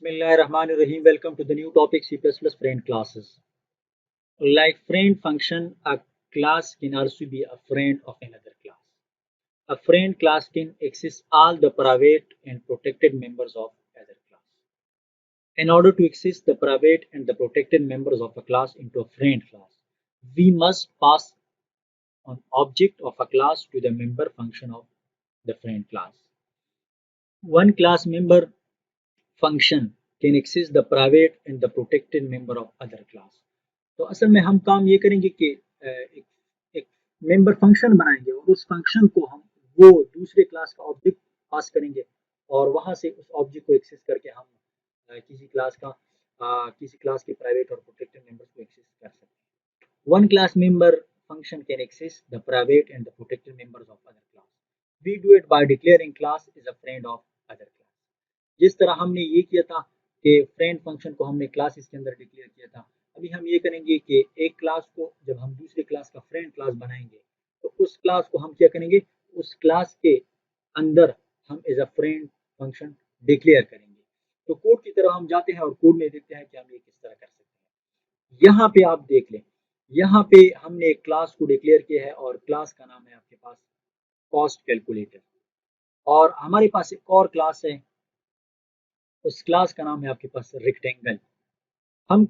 Bismillahirrahmanirrahim. Welcome to the new topic C++ friend classes. Like friend function, a class can also be a friend of another class. A friend class can access all the private and protected members of other class. In order to access the private and the protected members of a class into a friend class, we must pass an object of a class to the member function of the friend class. One class member function can access the private and the protected member of other class. तो असल में हम काम ये करेंगे कि एक member function बनाएंगे और उस फंक्शन को हम वो दूसरे क्लास का ऑब्जेक्ट पास करेंगे और वहां से उस ऑब्जेक्ट को एक्सेस करके हम किसी क्लास के प्राइवेट और प्रोटेक्टेड मेंबर्स को एक्सेस कर सकते हैं. One class member function can access the private and the protected members of other class. We do it by declaring class is a friend of other class. जिस तरह हमने ये किया था कि फ्रेंड फंक्शन को हमने क्लासेस के अंदर डिक्लेयर किया था, अभी हम ये करेंगे कि एक क्लास को जब हम दूसरे क्लास का फ्रेंड क्लास बनाएंगे तो उस क्लास को हम क्या करेंगे, उस क्लास के अंदर हम as a friend function declare करेंगे. तो कोड की तरफ हम जाते हैं और कोड में देखते हैं कि हम ये किस तरह कर सकते हैं. यहाँ पे आप देख लें, यहाँ पे हमने एक क्लास को डिक्लेयर किया है और क्लास का नाम है आपके पास कॉस्ट कैलकुलेटर और हमारे पास एक और क्लास है, उस क्लास का नाम है आपके पास रेक्टेंगल. हम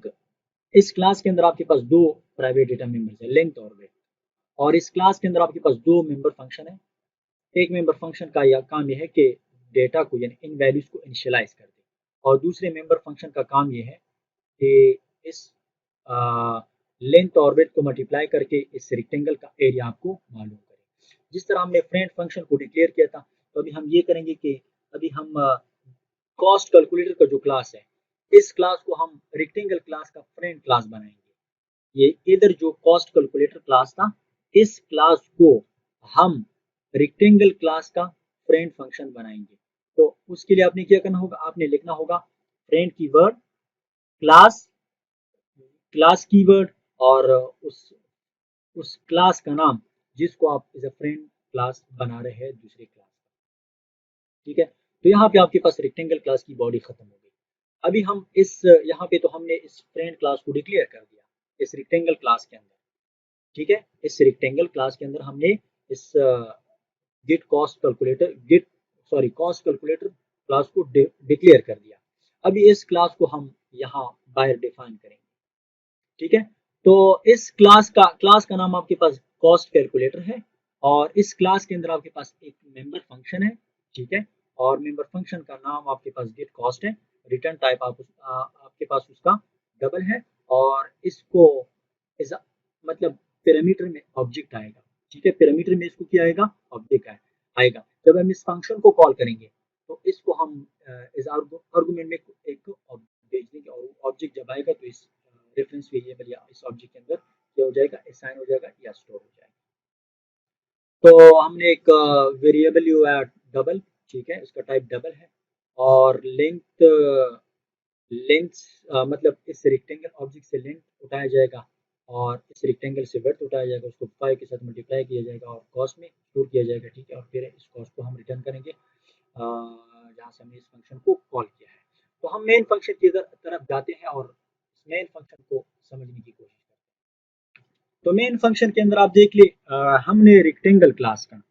इस क्लास के अंदर आपके पास दो प्राइवेट डेटा मेंबर्स है, लेंथ और वेट, और इस क्लास के अंदर आपके पास दो मेंबर फंक्शन है. एक मेंबर फंक्शन का यह काम यह है कि डेटा को यानी इन वैल्यूज को इनिशियलाइज कर दे और दूसरे मेंबर फंक्शन का काम यह है कि इस लेंथ और वेट को मल्टीप्लाई करके इस रेक्टेंगल का एरिया आपको मालूम करें. जिस तरह हमने फ्रेंड फंक्शन को डिक्लेयर किया था, तो अभी हम ये करेंगे कि अभी हम कॉस्ट कैलकुलेटर का जो क्लास है, इस क्लास को हम रेक्टेंगल क्लास का फ्रेंड क्लास बनाएंगे. ये इधर जो कॉस्ट कैलकुलेटर क्लास था, इस क्लास को हम रेक्टेंगल क्लास का फ्रेंड फंक्शन बनाएंगे. तो उसके लिए आपने क्या करना होगा, आपने लिखना होगा friend keyword class, class keyword और उस क्लास का नाम जिसको आप एज अ फ्रेंड क्लास बना रहे हैं दूसरी क्लास. ठीक है, तो यहाँ पे आपके पास रेक्टेंगल क्लास की बॉडी खत्म हो गई. अभी हम इस यहाँ पे तो हमने इस फ्रेंड क्लास को डिक्लेयर कर दिया इस रेक्टेंगल क्लास के अंदर. ठीक है, इस रेक्टेंगल क्लास के अंदर हमने इस कॉस्ट कैलकुलेटर क्लास को डिक्लेयर कर दिया. अभी इस क्लास को हम यहाँ बाहर डिफाइन करेंगे. ठीक है, तो इस क्लास का नाम आपके पास कॉस्ट कैलकुलेटर है और इस क्लास के अंदर आपके पास एक मेंबर फंक्शन है. ठीक है, और मेंबर फंक्शन का नाम आपके पास गेट कॉस्ट है. रिटर्न टाइप आपके पास उसका डबल है और इसको मतलब पैरामीटर में ऑब्जेक्ट आएगा. ठीक है, पैरामीटर में इसको क्या आएगा, ऑब्जेक्ट आएगा. जब हम इस फंक्शन को कॉल करेंगे तो इसको हम इस आर्गुमेंट में एक ऑब्जेक्ट भेज देंगे और ऑब्जेक्ट जब आएगा तो इस रेफरेंस वेरिएबल या इस ऑब्जेक्ट के अंदर क्या हो जाएगा, असाइन हो जाएगा या स्टोर हो जाएगा. तो हमने एक वेरिएबल लिया है डबल. ठीक है, इसका टाइप डबल है और लेंथ मतलब इस रेक्टेंगल ऑब्जेक्ट से लेंथ उठाया जाएगा और इस रेक्टेंगल से वर्थ उठाया जाएगा, उसको 5 के साथ मल्टीप्लाई किया जाएगा और कॉस्ट में स्टोर किया जाएगा. ठीक है, और फिर इस कॉस्ट को हम रिटर्न करेंगे जहाँ से हमने इस फंक्शन को कॉल किया है. तो हम मेन फंक्शन की तरफ जाते हैं और इस मेन फंक्शन को समझने की कोशिश करते हैं. तो मेन फंक्शन के अंदर आप देख ले, हमने रेक्टेंगल क्लास का,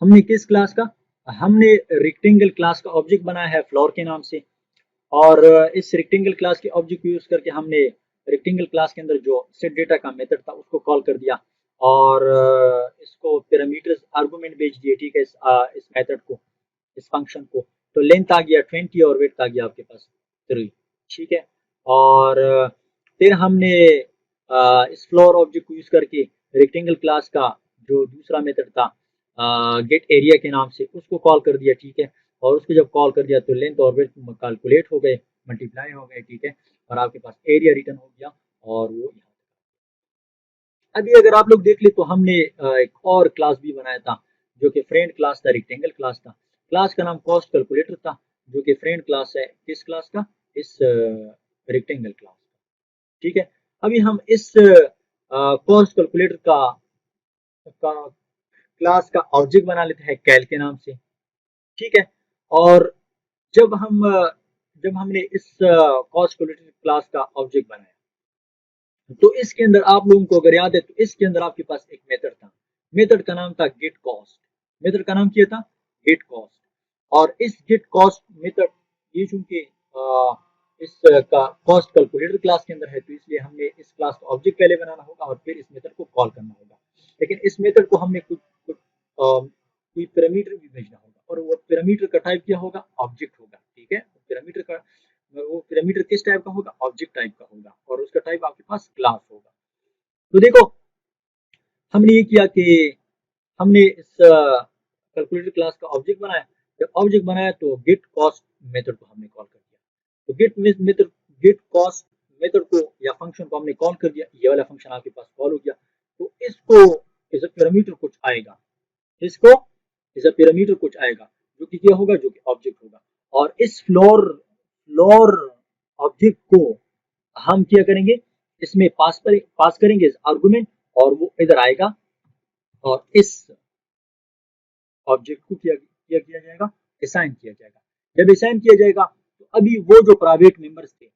हमने किस क्लास का, हमने रेक्टेंगल क्लास का ऑब्जेक्ट बनाया है फ्लोर के नाम से और इस रेक्टेंगल क्लास के ऑब्जेक्ट को यूज करके हमने रेक्टेंगल क्लास के अंदर जो सेट डेटा का मेथड था उसको कॉल कर दिया और इसको पैरामीटर्स आर्गुमेंट भेज दिए. ठीक है, इस मेथड को, इस फंक्शन को. तो लेंथ आ गया 20 और वेट आ गया आपके पास 3. ठीक है, और फिर हमने इस फ्लोर ऑब्जेक्ट को यूज करके रेक्टेंगल क्लास का जो दूसरा मेथड था गेट एरिया के नाम से, उसको कॉल कर दिया. ठीक है, और उसको जब कॉल कर दिया तो लेंथ और वेट कैलकुलेट हो गए, मल्टीप्लाई हो गए. ठीक है, और आपके पास एरिया रिटर्न हो गया और वो यहाँ. अभी अगर आप लोग देख ले तो हमने एक और क्लास भी बनाया था जो कि फ्रेंड क्लास था, रेक्टेंगल क्लास था. क्लास का नाम कॉस्ट कैलकुलेटर था जो कि फ्रेंड क्लास है किस क्लास का, इस रेक्टेंगल क्लास का. ठीक है, अभी हम इस कॉस्ट कैलकुलेटर का क्लास का ऑब्जेक्ट बना लेते हैं कैल के नाम से. ठीक है, और जब हम जब हमने इस कॉस्ट कैलकुलेटर क्लास का ऑब्जेक्ट बनाया, तो इसके अंदर आप लोगों को अगर याद है तो इसके अंदर आपके पास एक मेथड था, मेथड का नाम था गेट कॉस्ट। मेथड का नाम क्या था? Get cost. और इस गेट कॉस्ट मेथड, ये चूंकि इस का कॉस्ट कैलकुलेटर क्लास के अंदर है, तो इसलिए हमने इस क्लास का ऑब्जेक्ट पहले बनाना होगा और फिर इस मेथड को कॉल करना होगा। लेकिन इस मेथड को हमने कोई पैरामीटर भी भेजना होगा, और वो पैरामीटर का टाइप क्या होगा? ऑब्जेक्ट होगा। ठीक है, पैरामीटर का वो पैरामीटर किस टाइप का होगा? ऑब्जेक्ट टाइप का होगा, और उसका टाइप आपके पास क्लास होगा। तो देखो, हमने ये किया कि हमने इस कैलकुलेटर क्लास का ऑब्जेक्ट बनाया। जब ऑब्जेक्ट बनाया तो गेट कॉस्ट मेथड को हमने कॉल कर दिया। तो गेट कॉस्ट मेथड को या फंक्शन को हमने कॉल कर दिया, ये वाला फंक्शन आपके पास कॉल हो गया। तो इसको एज अ पैरामीटर कुछ आएगा, इसको एज अ पैरामीटर कुछ आएगा, जो कि क्या होगा? जो कि ऑब्जेक्ट होगा। और इस फ्लोर ऑब्जेक्ट को हम क्या करेंगे? इसमें पास करेंगे आर्गुमेंट, और वो इधर आएगा, और इस ऑब्जेक्ट को किया जाएगा, असाइन किया जाएगा। जब असाइन किया जाएगा, तो अभी वो जो प्राइवेट मेंबर्स थे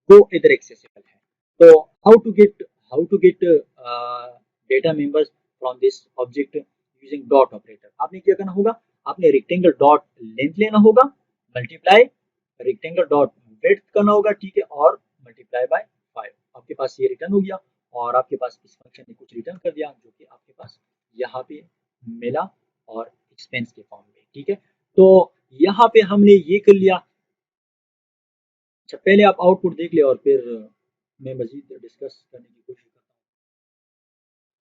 वो इधर एक्सेसिबल है। तो how to get data members from this object using dot operator. आपने क्या करना होगा? आपने रेक्टेंगल डॉट लेंथ लेना होगा, मल्टीप्लाई रेक्टेंगल डॉट विड्थ करना होगा, ठीक है, और मल्टीप्लाई बाय 5। आपके पास ये रिटर्न हो गया, और आपके पास इस फंक्शन ने कुछ रिटर्न कर दिया, जो कि आपके पास यहाँ पे मिला, और एक्सपेंस के फॉर्म में। ठीक है, तो यहाँ पे हमने ये कर लिया। अच्छा, पहले आप आउटपुट देख ले और फिर मैं मजीद डिस्कस करने की कोशिश करता हूँ।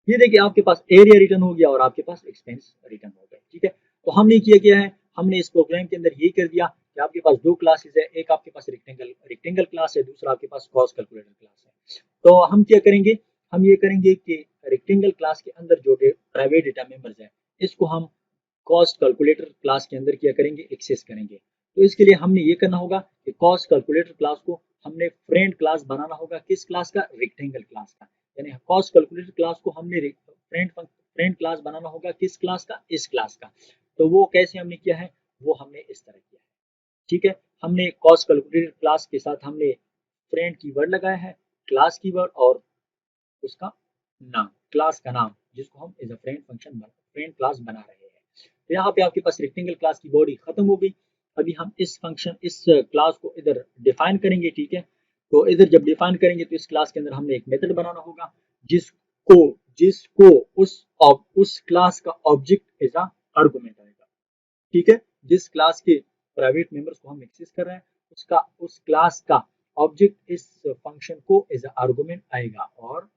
ये देखिए, आपके पास एरिया रिटर्न हो गया और आपके पास एक्सपेंस रिटर्न हो गया। ठीक है, तो हमने किया क्या है? हमने इस प्रोग्राम के अंदर ये कर दिया कि आपके पास दो क्लासेस है, एक आपके पास रेक्टेंगल क्लास है, दूसरा आपके पास कॉस्ट कैलकुलेटर क्लास है। तो हम क्या करेंगे? हम ये करेंगे कि रेक्टेंगल क्लास के अंदर जो प्राइवेट डेटा मेंबर्स है, इसको हम कॉस्ट कैलकुलेटर क्लास के अंदर क्या करेंगे? एक्सेस करेंगे। तो इसके लिए हमने ये करना होगा कि कॉस्ट कैलकुलेटर क्लास को हमने फ्रेंड क्लास बनाना होगा। किस क्लास का? रेक्टेंगल क्लास का। यानी कॉस्ट कैलकुलेटर क्लास को हमने फ्रेंड क्लास बनाना होगा। किस क्लास का? इस क्लास का। तो वो कैसे हमने किया है? वो हमने इस तरह किया है। ठीक है, हमने कॉस्ट कैलकुलेटर क्लास के साथ हमने फ्रेंड कीवर्ड लगाया है, क्लास कीवर्ड, और उसका नाम, क्लास का नाम, जिसको हम एज अ फ्रेंड क्लास बना रहे हैं। तो यहाँ पे आपके पास रेक्टेंगल क्लास की बॉडी खत्म हो गई। अभी हम इस क्लास को इधर डिफाइन करेंगे। ठीक है, तो इधर जब डिफाइन करेंगे तो इस क्लास के अंदर हमने एक मेथड बनाना होगा, जिसको जिसको उस क्लास का ऑब्जेक्ट एज अ आर्गुमेंट आएगा। ठीक है, जिस क्लास के प्राइवेट मेंबर्स को हम एक्सेस कर रहे हैं, उस क्लास का ऑब्जेक्ट इस फंक्शन को एज अ आर्गुमेंट आएगा, और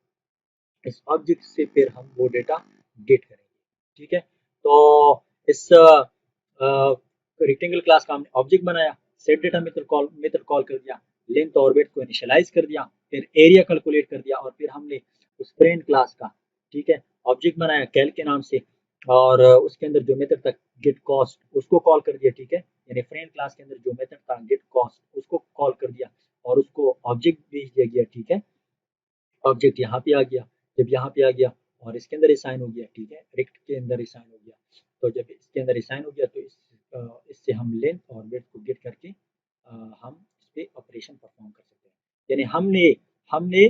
इस ऑब्जेक्ट से फिर हम वो डेटा गेट करेंगे। ठीक है, तो इस रेक्टेंगल क्लास का हमने ऑब्जेक्ट बनाया, सेट डेटा मेथड कॉल कर दिया, लेंथ और विड्थ को इनिशियलाइज कर दिया, फिर एरिया कैलकुलेट कर दिया, और फिर हमने उस फ्रेंड क्लास का, ठीक है, ऑब्जेक्ट बनाया कैल के नाम से, और उसके अंदर जो मेथड था गेट कॉस्ट, उसको कॉल कर दिया। ठीक है, यानी फ्रेंड क्लास के अंदर जो मेथड था गेट कॉस्ट, उसको कॉल कर दिया, और उसको ऑब्जेक्ट भेज दिया गया। ठीक है, ऑब्जेक्ट यहाँ पे आ गया। जब यहाँ पे आ गया और इसके अंदर असाइन हो गया, ठीक है, रेक्ट के अंदर असाइन हो गया, तो जब इसके अंदर असाइन हो गया तो इससे हम लेंथ और विड्थ को गेट करके हम इस पे ऑपरेशन परफॉर्म कर सकते हैं। यानी हमने हमने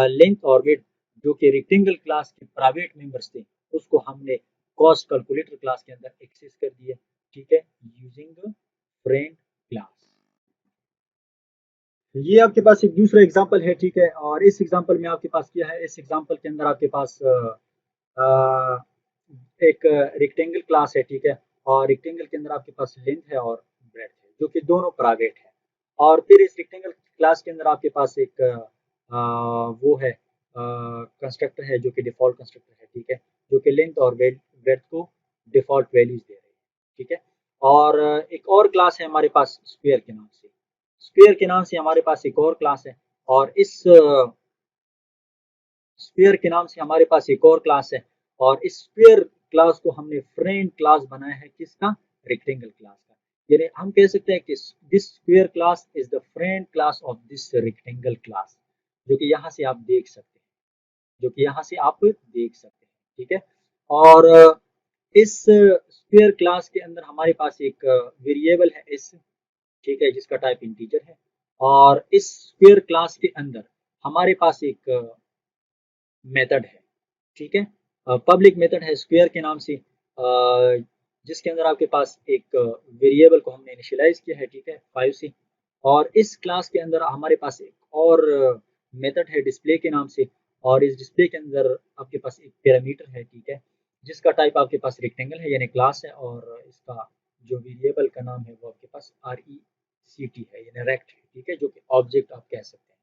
लेंथ और विड्थ जो कि रेक्टेंगल क्लास के प्राइवेट मेंबर्स थे, उसको हमने कॉस्ट कैलकुलेटर क्लास के अंदर एक्सेस कर दिए। ठीक है, यूजिंग फ्रेंड क्लास। ये आपके पास एक दूसरा एग्जांपल है। ठीक है, और इस एग्जांपल में आपके पास क्या है? इस एग्जांपल के अंदर आपके पास अ, एक रेक्टेंगल क्लास है। ठीक है, और रेक्टेंगल के अंदर आपके पास लेंथ है और ब्रेड्थ है, जो कि दोनों प्राइवेट है। और फिर इस रेक्टेंगल क्लास के अंदर आपके पास एक वो है कंस्ट्रक्टर है, जो कि डिफॉल्ट कंस्ट्रक्टर है। ठीक है, जो कि लेंथ और ब्रेड्थ को डिफॉल्ट वैल्यूज दे रहे हैं। ठीक है, और एक और क्लास है हमारे पास स्क्वायर के नाम से। स्क्वायर के नाम से हमारे पास एक और क्लास है, और इस स्क्वायर के नाम से हमारे पास एक और क्लास है, और इस स्क्वायर क्लास को हमने फ्रेंड क्लास बनाया है। किसका? रेक्टेंगल क्लास का। यानी हम कह सकते हैं कि this square class is the friend class of this rectangle class, जो कि यहाँ से आप देख सकते हैं, जो कि यहाँ से आप देख सकते हैं। ठीक है, और इस स्क्वायर क्लास के अंदर हमारे पास एक वेरिएबल है एस। ठीक है, जिसका टाइप इंटीजर है। और इस स्क्वायर क्लास के अंदर हमारे पास एक मेथड है, ठीक है, पब्लिक मेथड है स्क्वायर के नाम से, जिसके अंदर आपके पास एक वेरिएबल को हमने इनिशियलाइज किया है, ठीक है, 5 से। और इस क्लास के अंदर हमारे पास एक और मेथड है डिस्प्ले के नाम से, और इस डिस्प्ले के अंदर आपके पास एक पैरामीटर है, ठीक है, जिसका टाइप आपके पास रेक्टेंगल है यानी क्लास है, और इसका जो वेरिएबल का नाम है वो आपके पास RECT है यानी रेक्ट है, ठीक है, जो कि ऑब्जेक्ट आप कह सकते हैं।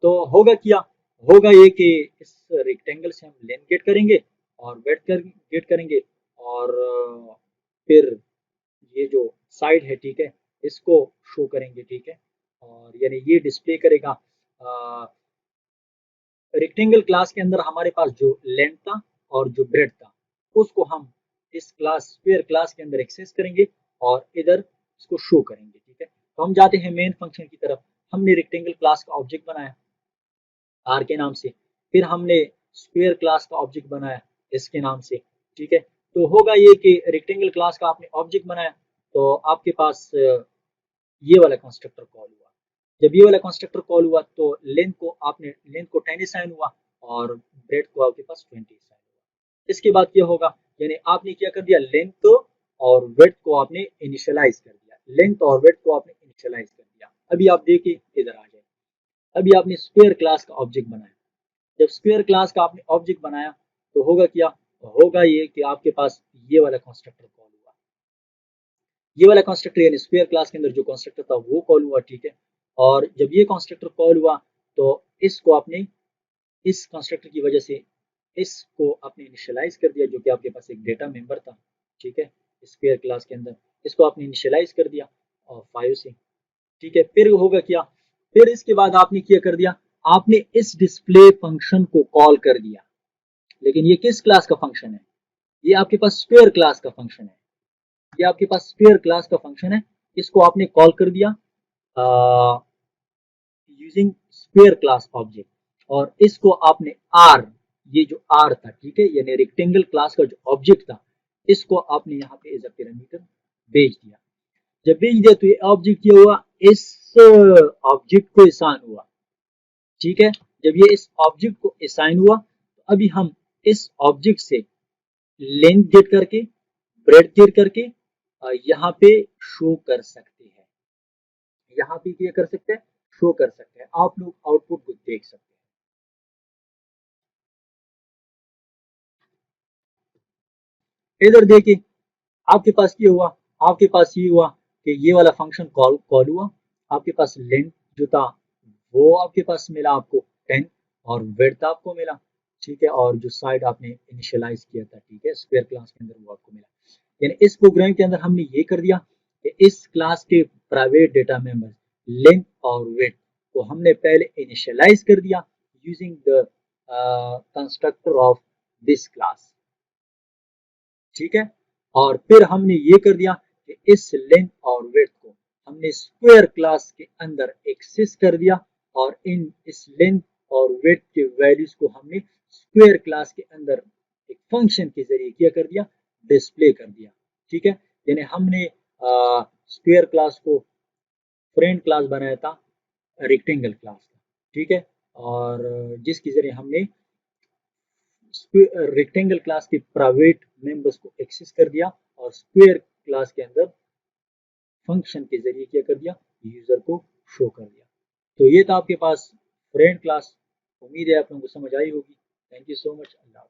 तो होगा क्या, होगा ये कि इस रेक्टेंगल से हम लेंथ गेट करेंगे और वेट गेट करेंगे, और फिर ये जो साइड है, ठीक है, इसको शो करेंगे, ठीक है, और यानी ये डिस्प्ले करेगा रेक्टेंगल क्लास के अंदर हमारे पास जो लेंथ था और जो ब्रेड था, उसको हम इस क्लास स्क्वायर क्लास के अंदर एक्सेस करेंगे और इधर इसको शो करेंगे, ठीक है। तो हम जाते हैं मेन फंक्शन की तरफ। हमने रेक्टेंगल क्लास का ऑब्जेक्ट बनाया आर के नाम से, फिर हमने स्क्वायर क्लास का ऑब्जेक्ट बनाया एस के नाम से, ठीक है। तो होगा ये कि रेक्टेंगल क्लास का आपने ऑब्जेक्ट बनाया, तो आपके पास ये वाला कंस्ट्रक्टर कॉल हुआ। जब ये वाला कंस्ट्रक्टर कॉल हुआ तो लेंथ को 10 असाइन हुआ और ब्रेड को आपके पास 20 असाइन हुआ। इसके बाद क्या होगा, यानी आपने क्या कर दिया, लेंथ और वेट को आपने इनिशियलाइज कर दिया, लेंथ और वेट को आपने इनिशियलाइज कर दिया। अभी आप देखिए इधर आ जाए, अभी आपने स्क्वायर क्लास का ऑब्जेक्ट बनाया। जब स्क्वायर क्लास का आपने ऑब्जेक्ट बनाया तो होगा क्या, होगा ये कि आपके पास ये वाला कंस्ट्रक्टर कॉल हुआ, ये वाला कंस्ट्रक्टर यानी स्क्वायर क्लास के अंदर जो कंस्ट्रक्टर था वो कॉल हुआ, ठीक है। और जब ये कंस्ट्रक्टर कॉल हुआ तो इसको आपने इस कंस्ट्रक्टर की वजह से इसको आपने इनिशियलाइज कर दिया, जो कि आपके पास एक डेटा मेंबर था, ठीक है, स्क्वायर क्लास के अंदर। इसको आपने इनिशियलाइज कर दिया और 5 से, ठीक है। फिर होगा क्या, फिर इसके बाद आपने क्या कर दिया, आपने इस डिस्प्ले फंक्शन को कॉल कर दिया। लेकिन ये किस क्लास का फंक्शन है, ये आपके पास स्क्वायर क्लास का फंक्शन है, ये आपके पास स्क्वायर क्लास का फंक्शन है। इसको आपने कॉल कर दिया यूजिंग स्क्वायर क्लास ऑब्जेक्ट, और इसको आपने आर, ये जो आर था, ठीक है, यानी रेक्टेंगल क्लास का जो ऑब्जेक्ट था, इसको आपने यहाँ पे एज अ पैरामीटर भेज दिया। जब भेज दिया तो ये ऑब्जेक्ट क्या हुआ, इस ऑब्जेक्ट को असाइन हुआ, ठीक है। जब ये इस ऑब्जेक्ट को असाइन हुआ तो अभी हम इस ऑब्जेक्ट से लेंथ गेट करके ब्रेड गेट करके यहाँ पे शो कर सकते हैं, यहाँ पे क्या कर सकते हैं, शो कर सकते हैं। आप लोग आउटपुट को देख सकते हैं। इधर देखिए आपके पास ये हुआ, आपके पास ये हुआ कि ये वाला फंक्शन कॉल कॉल हुआ, आपके पास लेंथ जो था वो आपके पास मिला आपको 10, और विड्थ आपको मिला, ठीक है, और जो साइड आपने इनिशियलाइज किया था, ठीक है, स्क्वायर क्लास के अंदर वो आपको मिला। यानी इस प्रोग्राम के अंदर हमने ये कर दिया कि इस क्लास के प्राइवेट डेटा मेंबर लेंथ और विड्थ को हमने पहले इनिशियलाइज कर दिया using the constructor of this class, ठीक है। और फिर हमने ये कर दिया कि इस लेंथ और विड्थ को हमने स्क्वायर क्लास के अंदर एक्सेस कर दिया, और इन इस लेंथ और विड्थ के वैल्यूज को हमने स्क्वायर क्लास के अंदर एक फंक्शन के जरिए क्या कर दिया, डिस्प्ले कर दिया, ठीक है। यानी हमने स्क्वायर क्लास को फ्रेंड क्लास बनाया था रेक्टेंगल क्लास का, ठीक है, और जिसके जरिए हमने रेक्टेंगल क्लास के प्राइवेट मेंबर्स को एक्सेस कर दिया और स्क्वायर क्लास के अंदर फंक्शन के जरिए क्या कर दिया, यूजर को शो कर दिया। तो ये था आपके पास फ्रेंड क्लास। उम्मीद है आप लोगों को समझ आई होगी। Thank you so much. Allah.